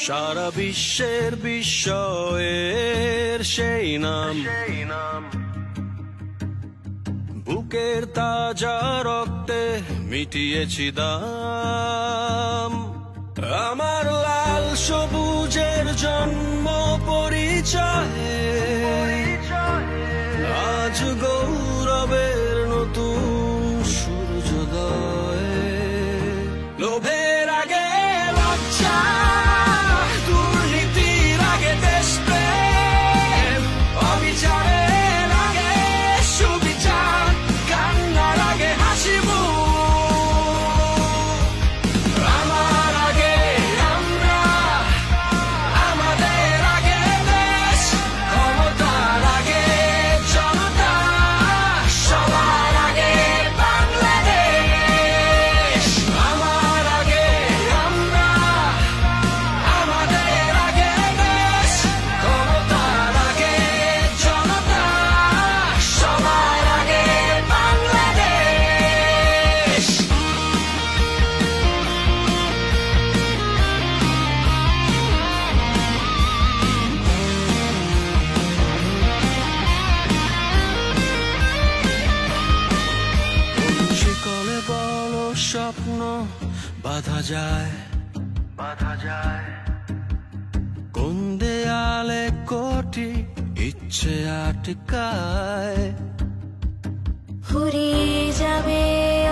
সারা বিশ্বের বিস্ময়ের সেই নাম, বুকের তাজা রক্তে মিটিয়েছি দাম। আমার লাল সবুজের জন্ম পরিচয়ে আজ গৌরবের নতুন সূর্যোদয়। লোভের আগে লজ্জা, দুর্নীতির আগে দেশপ্রেম, অবিচারের আগে সুবিচার, কান্নার আগে হাসি মুখ। আমার আগে আমরা, আমাদের আগে দেশ, ক্ষমতার আগে জনতা, সবার আগে বাংলাদেশ। আমার আগে আমরা, আমাদের আগে দেশ, ক্ষমতার আগে জনতা, সবার আগে বাংলাদেশ। শিকলে বলো স্বপ্ন বাঁধা যায়, কোন দেয়ালে কোটি ইচ্ছে আটকায়। ফুরিয়ে যাবে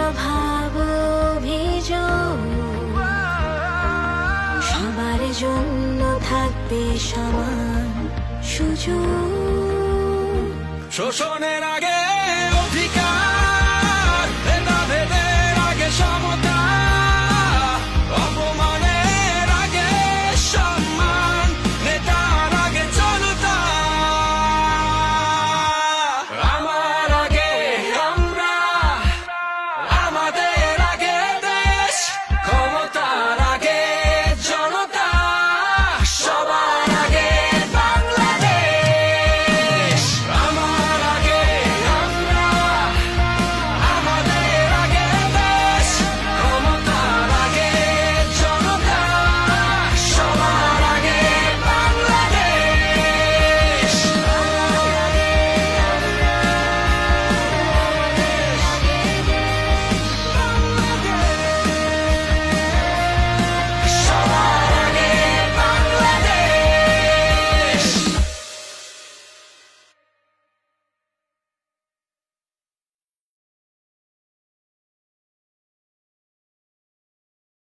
অভাব অভিযোগ, সবার জন্য থাকবে সমান সুযোগ। শোষণের আগে